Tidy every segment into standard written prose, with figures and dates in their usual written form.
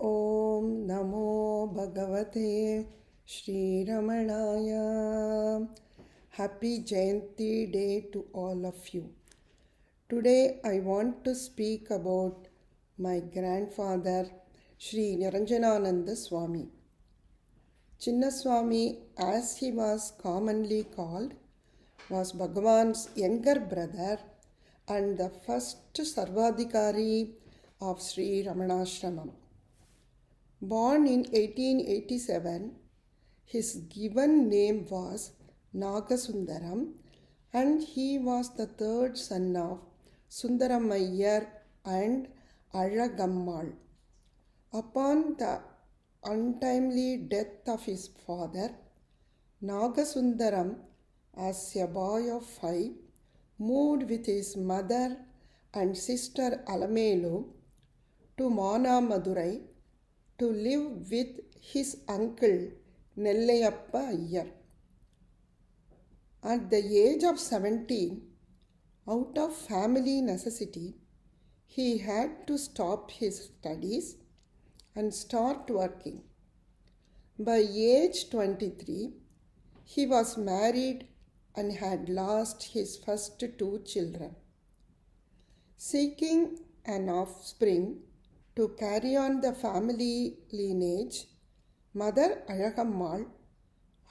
Om Namo Bhagavate Shri Ramanaya. Happy Jayanti Day to all of you. Today I want to speak about my grandfather Shri Niranjanananda Swami. Chinnaswami, as he was commonly called, was Bhagavan's younger brother and the first Sarvadhikari of Sri Ramanashramam. Born in 1887, his given name was Nagasundaram and he was the third son of Sundaramaiyer and Alagammal. Upon the untimely death of his father, Nagasundaram, as a boy of 5, moved with his mother and sister Alamelu to Manamadurai to live with his uncle Nellayappa Iyer. At the age of 17, out of family necessity, he had to stop his studies and start working. By age 23, he was married and had lost his first 2 children. Seeking an offspring to carry on the family lineage, Mother Alagammal,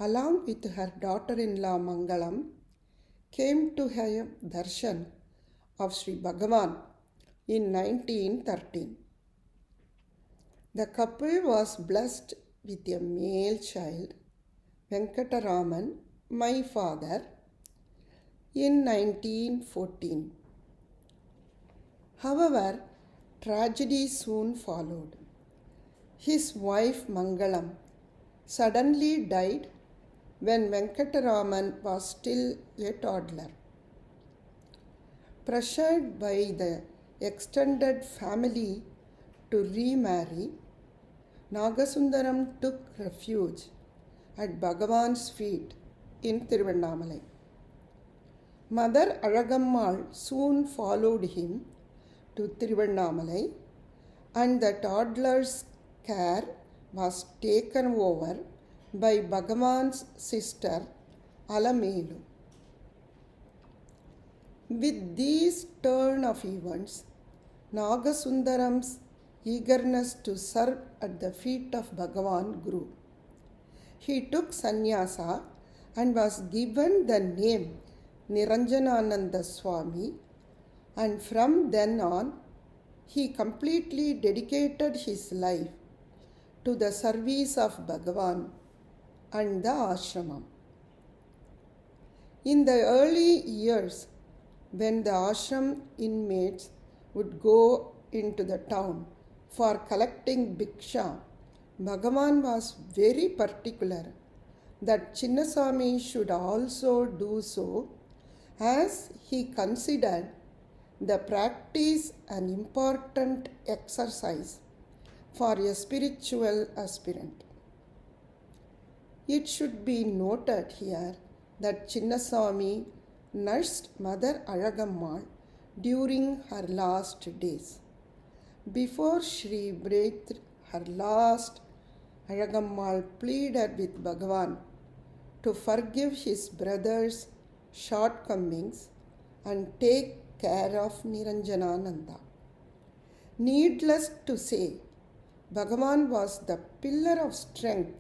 along with her daughter-in-law Mangalam, came to have darshan of Sri Bhagavan in 1913. The couple was blessed with a male child, Venkataraman, my father, in 1914. However, tragedy soon followed. His wife Mangalam suddenly died when Venkataraman was still a toddler. Pressured by the extended family to remarry, Nagasundaram took refuge at Bhagavan's feet in Tiruvannamalai. Mother Alagammal soon followed him to Tiruvannamalai and the toddler's care was taken over by Bhagavan's sister Alamelu. With this turn of events, Nagasundaram's eagerness to serve at the feet of Bhagavan grew. He took sannyasa and was given the name Niranjanananda Swami, and from then on he completely dedicated his life to the service of Bhagavan and the ashramam. In the early years, when the ashram inmates would go into the town for collecting bhiksha, Bhagavan was very particular that Chinnaswami should also do so, as he considered the practice an important exercise for a spiritual aspirant. It should be noted here that Chinnaswami nursed Mother Alagammal during her last days. Before she breathed her last, Alagammal pleaded with Bhagavan to forgive his brother's shortcomings and take care of Niranjanananda. Needless to say, Bhagavan was the pillar of strength,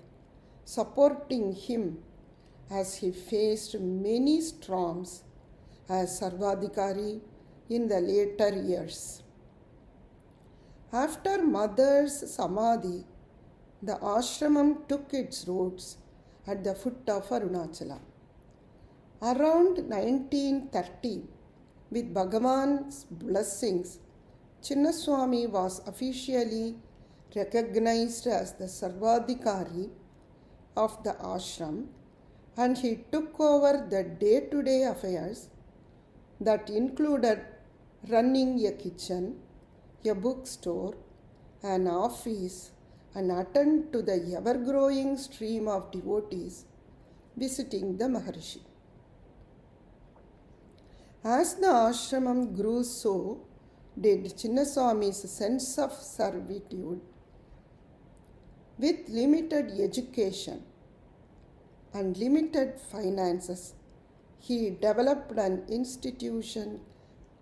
supporting him as he faced many storms as Sarvadhikari in the later years. After Mother's Samadhi, the ashramam took its roots at the foot of Arunachala. Around 1930, with Bhagavan's blessings, Chinnaswami was officially recognized as the Sarvadhikari of the ashram, and he took over the day-to-day affairs that included running a kitchen, a bookstore, an office, and attend to the ever-growing stream of devotees visiting the Maharshi. As the ashramam grew, so did Chinnaswami's sense of servitude With limited education and limited finances, he developed an institution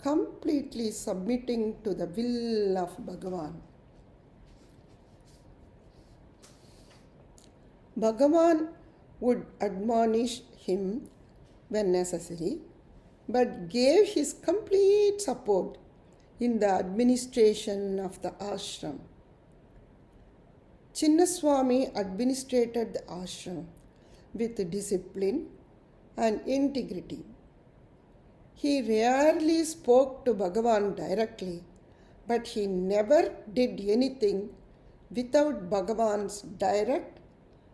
completely submitting to the will of Bhagavan. Bhagavan would admonish him when necessary, but gave his complete support in the administration of the ashram. Chinnaswami administrated the ashram with discipline and integrity. He rarely spoke to Bhagavan directly, but he never did anything without Bhagavan's direct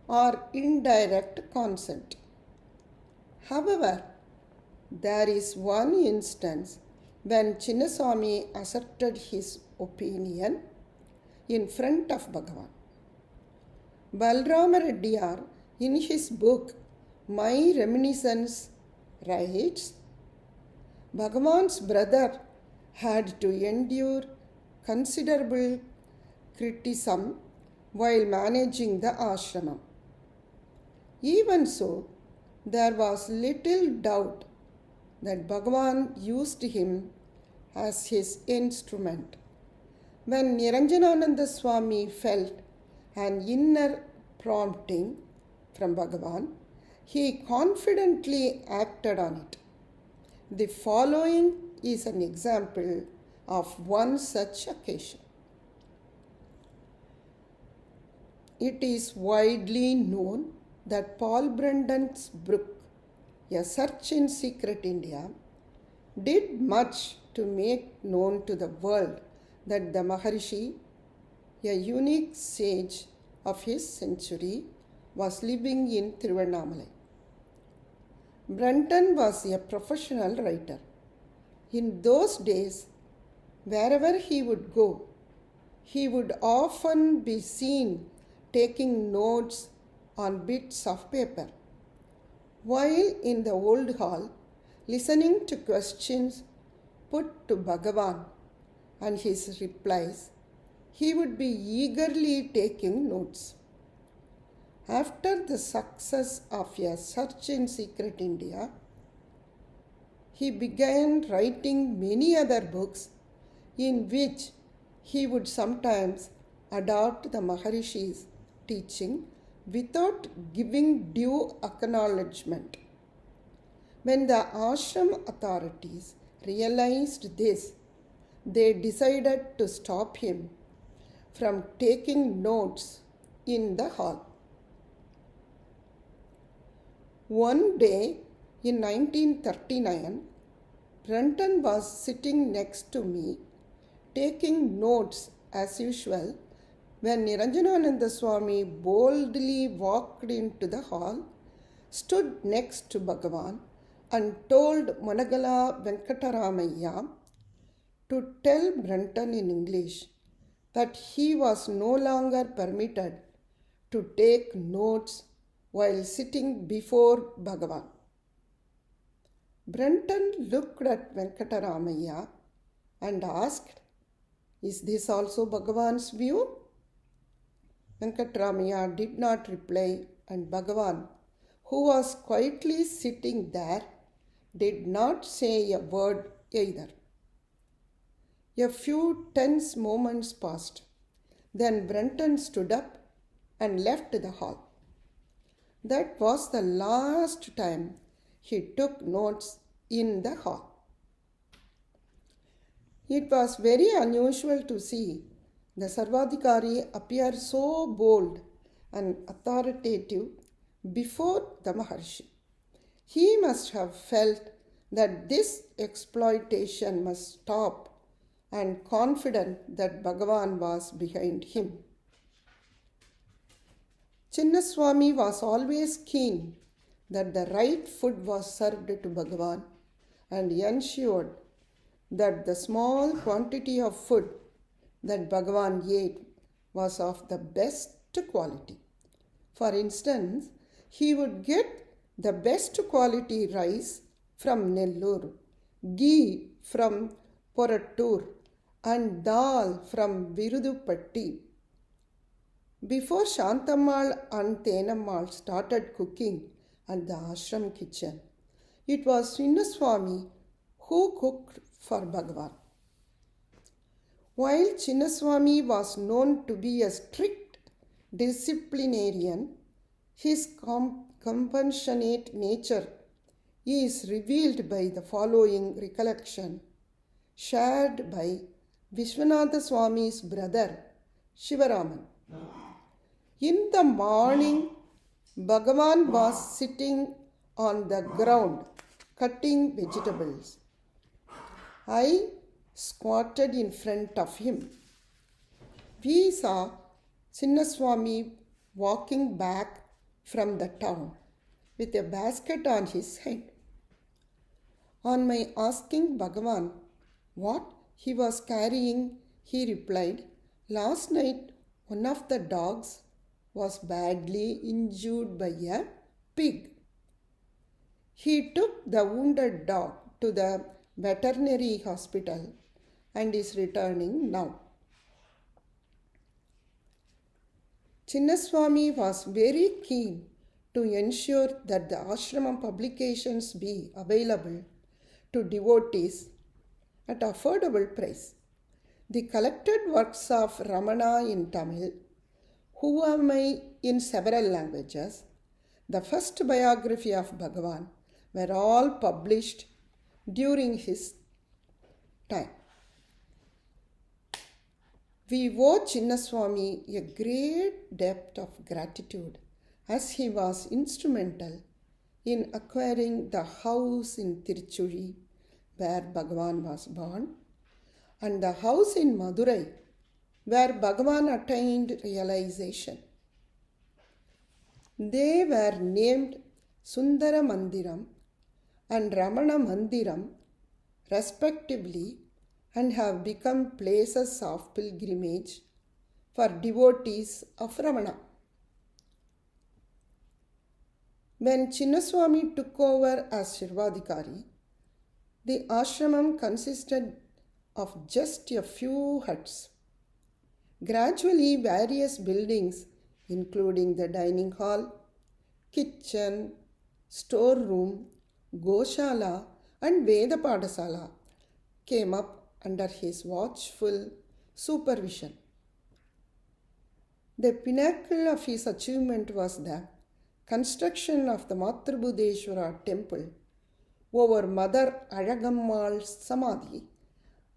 or indirect consent. However, there is one instance when Chinnaswami asserted his opinion in front of Bhagavan. Balrama Reddiyar, in his book My Reminiscence, writes, Bhagavan's brother had to endure considerable criticism while managing the ashram. Even so, there was little doubt that Bhagavan used him as his instrument. When Niranjanananda Swami felt an inner prompting from Bhagavan, he confidently acted on it. The following is an example of one such occasion. It is widely known that Paul Brunton's book, A Search in Secret India, did much to make known to the world that the Maharishi, a unique sage of his century, was living in Tiruvannamalai. Brunton was a professional writer. In those days, wherever he would go, he would often be seen taking notes on bits of paper. While in the old hall, listening to questions put to Bhagavan and his replies, he would be eagerly taking notes. After the success of A Search in Secret India, he began writing many other books in which he would sometimes adopt the Maharishi's teaching without giving due acknowledgement. When the ashram authorities realized this, they decided to stop him from taking notes in the hall. One day in 1939, Brunton was sitting next to me, taking notes as usual, when Niranjanananda Swami boldly walked into the hall, stood next to Bhagavan, and told Managala Venkataramaya to tell Brunton in English that he was no longer permitted to take notes while sitting before Bhagavan. Brunton looked at Venkataramaya and asked, "Is this also Bhagavan's view?" Venkataramaya did not reply, and Bhagavan, who was quietly sitting there, did not say a word either. A few tense moments passed. Then Brunton stood up and left the hall. That was the last time he took notes in the hall. It was very unusual to see the Sarvadhikari appear so bold and authoritative before the Maharshi. He must have felt that this exploitation must stop and confident that Bhagavan was behind him. Chinnaswami was always keen that the right food was served to Bhagavan and ensured that the small quantity of food that Bhagavan ate was of the best quality. For instance, he would get the best quality rice from Nellore, ghee from Porattur, and dal from Virudupatti. Before Shantammal and Tenammal started cooking at the ashram kitchen, it was Chinnaswamy who cooked for Bhagavan. While Chinnaswamy was known to be a strict disciplinarian, his compassionate nature is revealed by the following recollection shared by Vishwanatha Swami's brother Shivaraman. In the morning, Bhagavan was sitting on the ground cutting vegetables. I squatted in front of him. We saw Chinnaswamy walking back from the town with a basket on his head. On my asking Bhagavan what he was carrying, he replied, "Last night one of the dogs was badly injured by a pig. He took the wounded dog to the veterinary hospital and is returning now." Chinnaswamy was very keen to ensure that the ashram publications be available to devotees at affordable price. The collected works of Ramana in Tamil, Huvamai in several languages, the first biography of Bhagavan were all published during his time. We owe Chinnaswamy a great debt of gratitude as he was instrumental in acquiring the house in Tiruchuri where Bhagavan was born and the house in Madurai where Bhagavan attained realization. They were named Sundara Mandiram and Ramana Mandiram respectively and have become places of pilgrimage for devotees of Ramana. When Chinnaswamy took over as Sarvadhikari, the ashramam consisted of just a few huts. Gradually, various buildings, including the dining hall, kitchen, storeroom, Goshala, and Veda Padasala, came up under his watchful supervision. The pinnacle of his achievement was the construction of the Matrabudeshwara temple over Mother Alagammal's Samadhi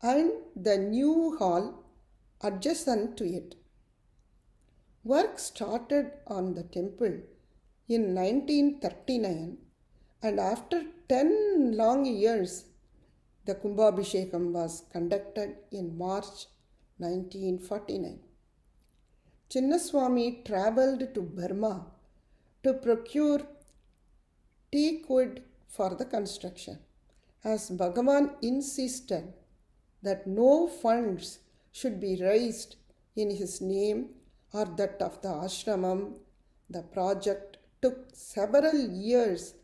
and the new hall adjacent to it. Work started on the temple in 1939 and after 10 long years, the Kumbhabhishekam was conducted in March 1949. Chinnaswamy travelled to Burma to procure teak wood for the construction, as Bhagavan insisted that no funds should be raised in his name or that of the ashramam. The project took several years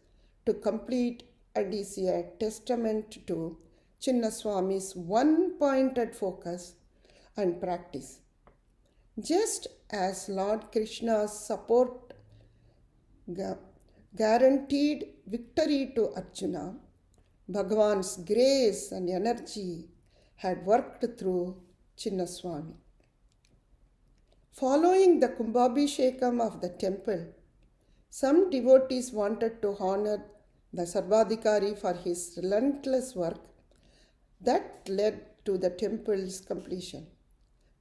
to complete and is a testament to Chinnaswamy's one-pointed focus and practice. Just as Lord Krishna's support guaranteed victory to Arjuna, Bhagavan's grace and energy had worked through Chinnaswamy. Following the Kumbhabhishekam of the temple, some devotees wanted to honor the Sarvadhikari for his relentless work that led to the temple's completion.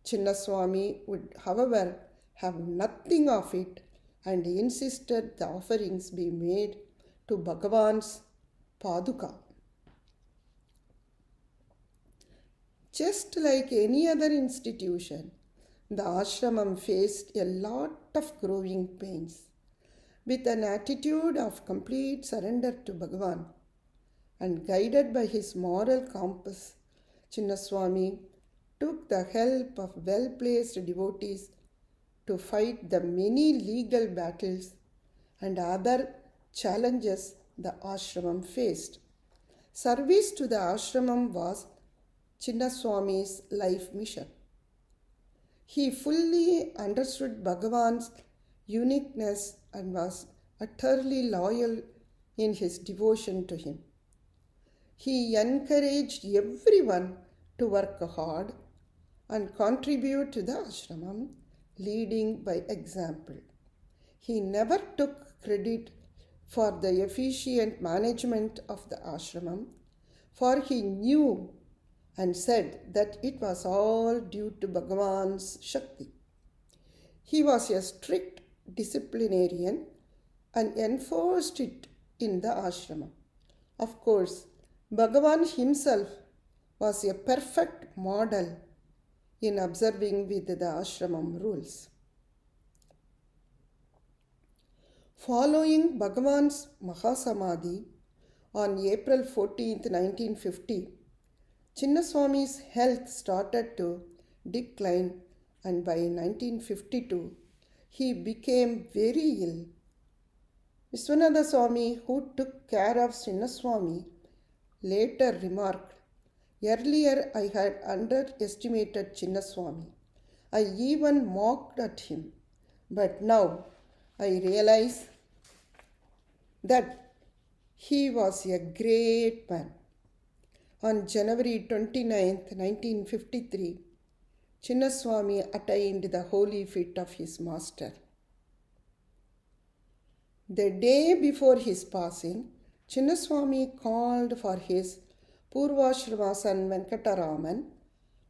Chinnaswamy would, however, have nothing of it and insisted the offerings be made to Bhagavan's Paduka. Just like any other institution, the ashramam faced a lot of growing pains. With an attitude of complete surrender to Bhagavan and guided by his moral compass, Chinnaswamy took the help of well-placed devotees to fight the many legal battles and other challenges the ashramam faced. Service to the ashramam was Chinnaswamy's life mission. He fully understood Bhagavan's uniqueness and was utterly loyal in his devotion to him. He encouraged everyone to work hard and contribute to the ashramam, leading by example. He never took credit for the efficient management of the ashramam, for he knew and said that it was all due to Bhagavan's Shakti. He was a strict disciplinarian and enforced it in the ashramam. Of course, Bhagavan himself was a perfect model in observing with the ashramam rules. Following Bhagavan's Mahasamadhi on April 14, 1950, Chinnaswami's health started to decline, and by 1952 he became very ill. Vishwanatha Swami, who took care of Chinnaswami, later remarked, "Earlier I had underestimated Chinnaswami. I even mocked at him. But now I realize that he was a great man." On January 29, 1953, Chinnaswami attained the holy feet of his master. The day before his passing, Chinnaswami called for his Purvashrama son Venkataraman,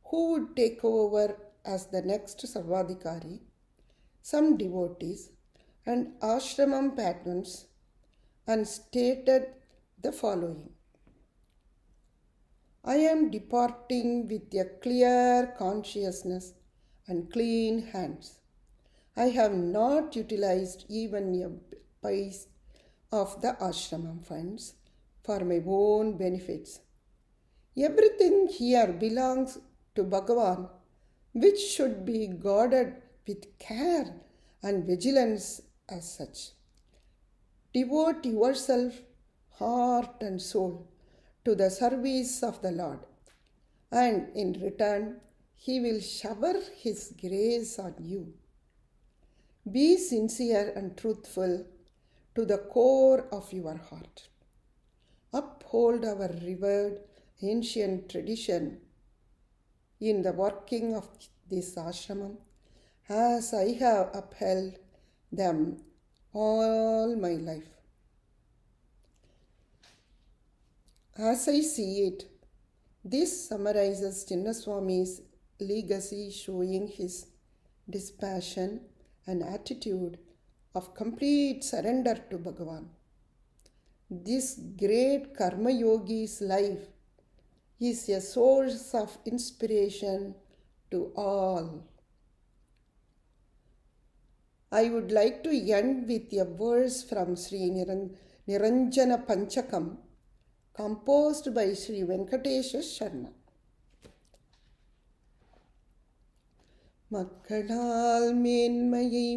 who would take over as the next Sarvadhikari, some devotees and ashramam patrons, and stated the following: "I am departing with a clear consciousness and clean hands. I have not utilized even a piece of the ashramam funds for my own benefits. Everything here belongs to Bhagavan, which should be guarded with care and vigilance as such. Devote yourself, heart and soul, to the service of the Lord, and in return He will shower His grace on you. Be sincere and truthful to the core of your heart. Uphold our revered ancient tradition in the working of this ashramam, as I have upheld them all my life." As I see it, this summarizes Chinnaswami's legacy, showing his dispassion and attitude of complete surrender to Bhagavan. This great Karma Yogi's life is a source of inspiration to all. I would like to end with a verse from Sri Niranjana Panchakam, composed by Sri Venkatesha Sharma. "மக்களால் மேன்மையை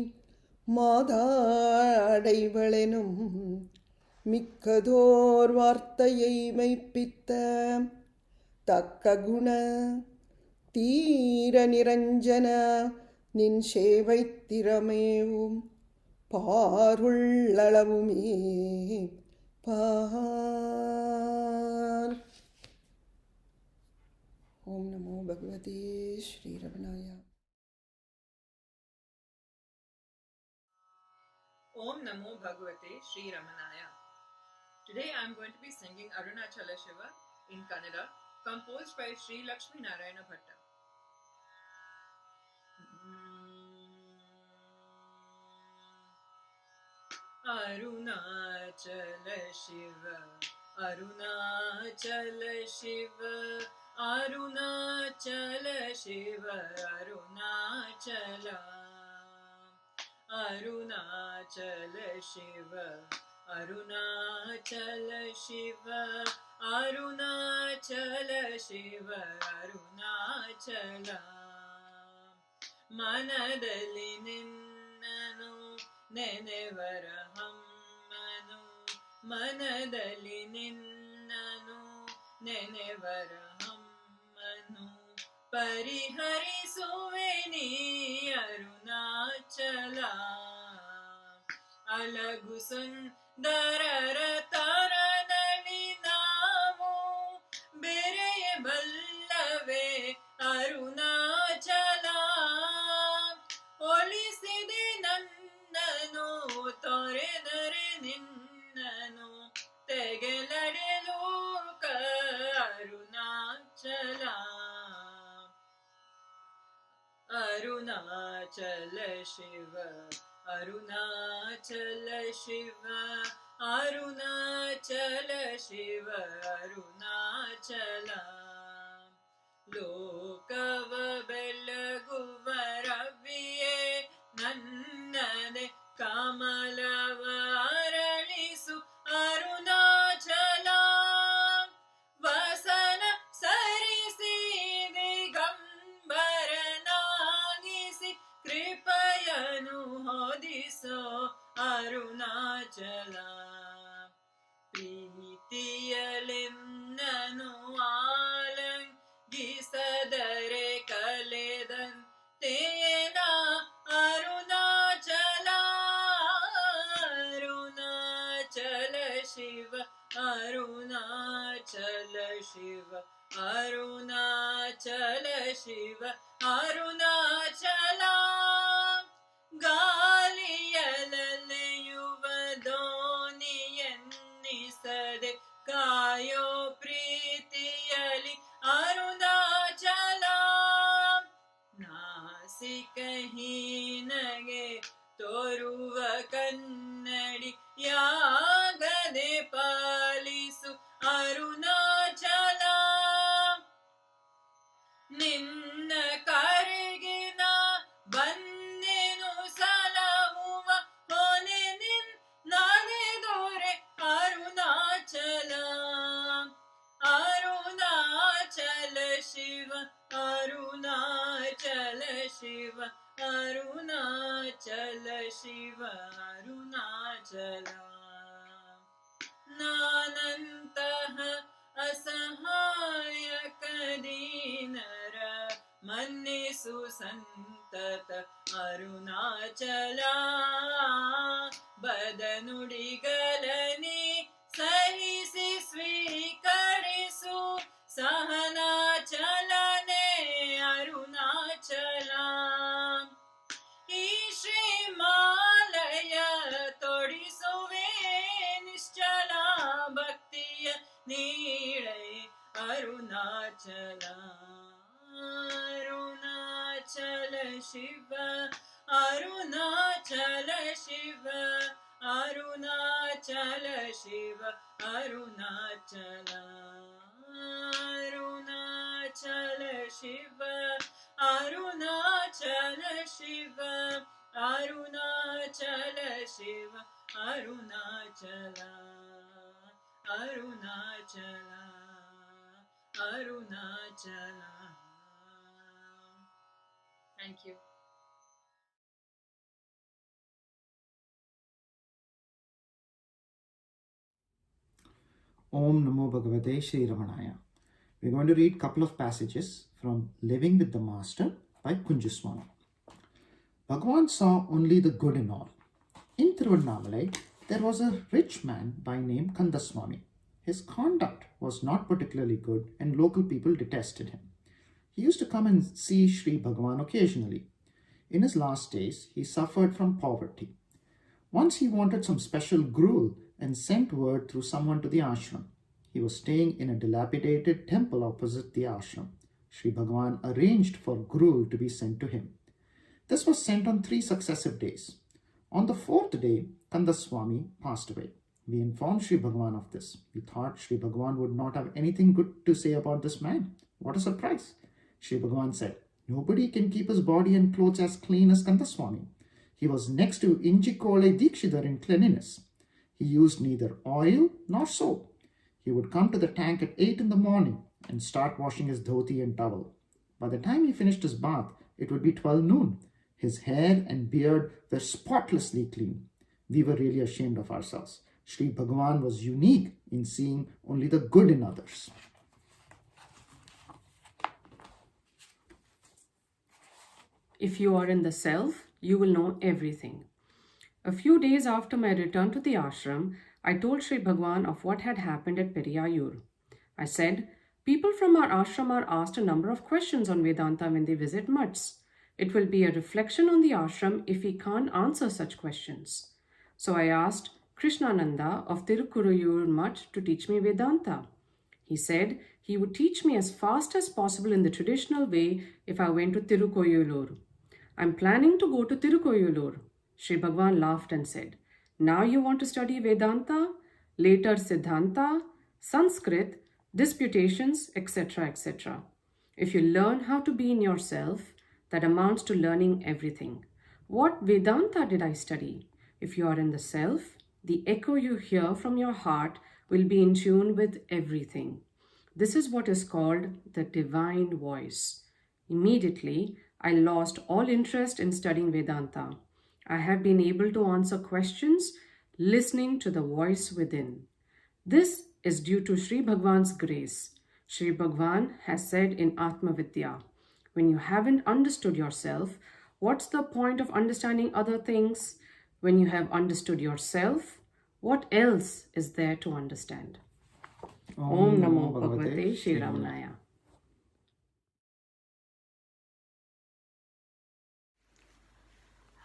மாதாடைவளெனும் மிக்கதோர் வார்த்தையை மெய்ப்பித்த தக்க குண தீர நிரஞ்சன நின் சேவை திறமேவும் பாருள்ளளவுமே பார்." ஓம் நமோ பகவதே Sri ரமணாய. Om Namo Bhagavate Sri Ramanaya. Today I am going to be singing Arunachala Shiva in Kannada, composed by Sri Lakshmi Narayana Bhatta. Arunachala Shiva, Arunachala Shiva, Arunachala Shiva, Arunachala. Arunachala Shiva, Arunachala Shiva, Arunachala Shiva, Arunachala. Manadali ninnanu nenevara hammanu, Manadali ninnanu nenevara hammanu, ಪರಿಹರಿಸುವೆ ನೀ ಅರುಣಾಚಲ. ಅಲಗು ಸುಂದರರ ತರದಲ್ಲಿ ನಾವು ಬೆರೆಯಬಲ್ಲವೇ ಅರುಣಾಚಲ. ಒಲಿಸಿದೆ ನನ್ನನು ತೊರೆದರೆ ನಿನ್ನನು ತೆಗೆಲಡೆ ಲೋಕ ಅರುಣಾಚಲ. ಅರುಣಾಚಲ ಶಿವ ಅರುಣಾಚಲ ಶಿವ ಅರುಣಾಚಲ ಶಿವ ಅರುಣಾಚಲ. ಲೋಕವ ಬೆಳಗುವ ರವಿಯೇ ನನ್ನನೆ ಕಮಲವ ಅರಳಿಸು ಅರುಣಾಚಲ. ವಸನ ಸರಿಸಿ ದಿಗಂಬರನಾಗಿಸಿ ಕೃಪೆಯನು ಹೊದಿಸೋ ಅರುಣಾಚಲ. ಪ್ರೀತಿಯಲೆನ್ನನು ಆಲಂಗಿಸದರೆ ಕಲೆದಂತೆಯೇನ ಅರುಣಾಚಲ. ಅರುಣಾಚಲ ಶಿವ ಅರುಣಾಚಲ ಶಿವ ಅರುಣಾಚಲ ಶಿವ ಅರುಣಾಚಲ. ಗಾಳಿಯಲೆಯುವ ದೋಣಿಯನ್ನಿಸದೆ ಕಾಯೋ ಪ್ರೀತಿಯಲಿ ಅರುಣಾಚಲ. ನಾಸಿಕಹೀನಗೆ ತೋರುವ ಕನ್ನಡಿ ಯಾಗದೆ ಪಾಲಿಸು ಅರುಣಾಚಲ. ನಿನ್ನ ಕರೆಗಿನ ಬಂದೆನು ಸಲಹುವ ಹೊನೆ ನಿನ್ನನೆದೊರೆ ಅರುಣಾಚಲ. ಅರುಣಾಚಲ ಶಿವ ಅರುಣಾಚಲ ಶಿವ ಅರುಣಾಚಲ ಶಿವ ಅರುಣಾಚಲ. ನಾನಂತಹ ಅಸಹಾಯಕ ದೀನರ ಮನ್ನಿಸು ಸಂತತ ಅರುಣಾಚಲ. ಬದನುಡಿಗಲನಿ ಸಹಿಸಿ ಸ್ವೀಕರಿಸು ಸಹನಾಚಲನೆ ಅರುಣಾಚಲ. ಈ ಶ್ರೀಮಾಲಯ ತೊಡಿಸುವೆ ನಿಶ್ಚಲ ಭಕ್ತಿಯ ನೀಡೈ Arunachal. Arunachal Shiva Arunachal Shiva Arunachal Shiva Arunachal. Arunachal Shiva Arunachal Shiva Arunachal Shiva Arunachal. Arunachal Arunachal. Thank you. Om Namo Bhagavate Sri Ramanaya. We're going to read a couple of passages from Living with the Master by Kunjaswami. Bhagavan saw only the good in all. In Tiruvannamalai, there was a rich man by name Kandaswami. His conduct was not particularly good and local people detested him. He used to come and see Sri Bhagavan occasionally. In his last days, he suffered from poverty. Once he wanted some special gruel and sent word through someone to the ashram. He was staying in a dilapidated temple opposite the ashram. Sri Bhagavan arranged for gruel to be sent to him. This was sent on 3 successive days. On the 4th day, Kandaswami passed away. We informed Sri Bhagavan of this. We thought Sri Bhagavan would not have anything good to say about this man. What a surprise! Sri Bhagavan said, nobody can keep his body and clothes as clean as Kandaswami. He was next to Injikole Dikshidhar in cleanliness. He used neither oil nor soap. He would come to the tank at 8 in the morning and start washing his dhoti and towel. By the time he finished his bath, it would be 12 noon. His hair and beard were spotlessly clean. We were really ashamed of ourselves. Sri Bhagavan was unique in seeing only the good in others. If you are in the self, you will know everything. A few days after my return to the ashram, I told Sri Bhagavan of what had happened at Periyayur. I said, people from our ashram are asked a number of questions on Vedanta when they visit mutts. It will be a reflection on the ashram if we can't answer such questions. So I asked Krishnananda of Tirukkuruyur Mutt to teach me Vedanta. He said he would teach me as fast as possible in the traditional way if I went to Tirukkoyulur. I'm planning to go to Tirukkoyulur. Sri Bhagavan laughed and said, now you want to study Vedanta, later Siddhanta, Sanskrit, disputations, etc., etc. If you learn how to be in yourself, that amounts to learning everything. What Vedanta did I study? If you are in the self, the echo you hear from your heart will be in tune with everything. This is what is called the divine voice. Immediately, I lost all interest in studying Vedanta. I have been able to answer questions listening to the voice within. This is due to Sri Bhagavan's grace. Sri Bhagavan has said in Atma Vidya, when you haven't understood yourself, what's the point of understanding other things? When you have understood yourself, what else is there to understand? Om Namo Bhagavate Shri Ramanaya.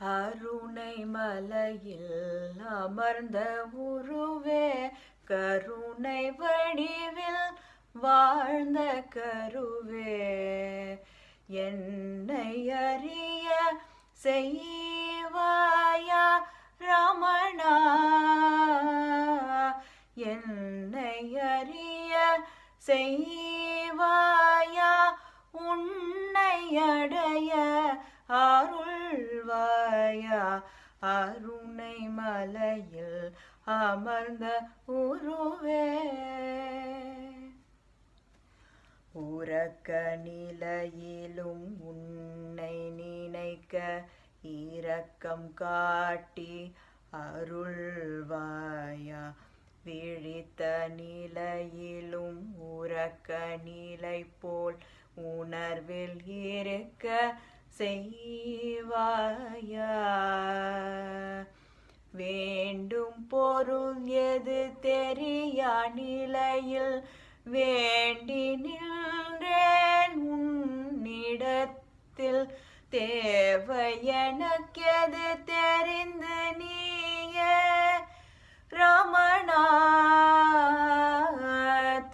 அருணை மலையில் அமர்ந்த உருவே கருணை வடிவில் வாழ்ந்த கருவே என்னை அறிய செய்வாயா ரமணா என்னை அறிய செய்வாயா உன்னை அடைய அருள்வாயா அருணை மலையில் அமர்ந்த உருவே உறக்க நிலையிலும் உன்னை நினைக்க இரக்கம் காட்டி அருள்வாயா விழித்த நிலையிலும் உறக்க நிலை போல் உணர்வில் இருக்க செய்வாயா வேண்டும் பொருள் எது தெரியா நிலையில் வேண்டி நின்றேன் உன்னிடத்தில் தேவை எனக்கெது தெரிந்து நீயே ரமணா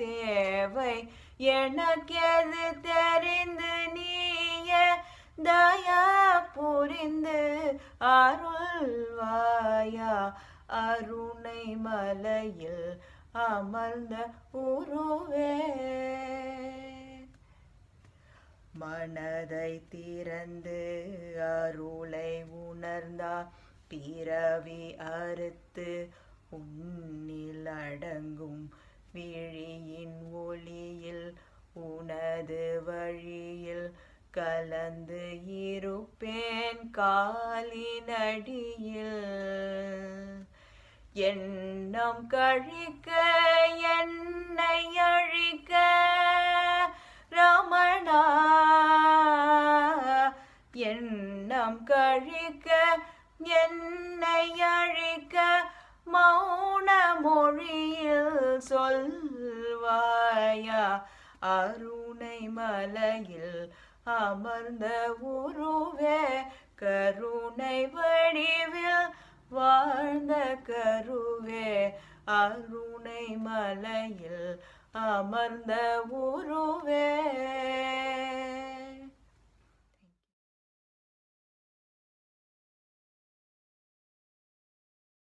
தேவை எனக்கெது தெரிந்து நீயே தயா புரிந்து அருள்வாயா அருணை மலையில் அமர்ந்த உருவே மனதை திறந்து அருளை உணர்ந்தா பிறவி அறுத்து உன்னில் அடங்கும் விழியின் ஒளியில் உனது வழியில் கலந்து இருப்பேன் காலினடியில் எண்ணம் கழிக்க என்னை அழிக்க ரமணா எண்ணம் கழிக்க என்னை அழிக்க மௌன மொழியில் சொல்வாயா அருணை மலையில் அமர்ந்த உருவே கருணை வடிவில் வாழ்ந்த கருவே அருணை மலையில் அமர்ந்த உருவே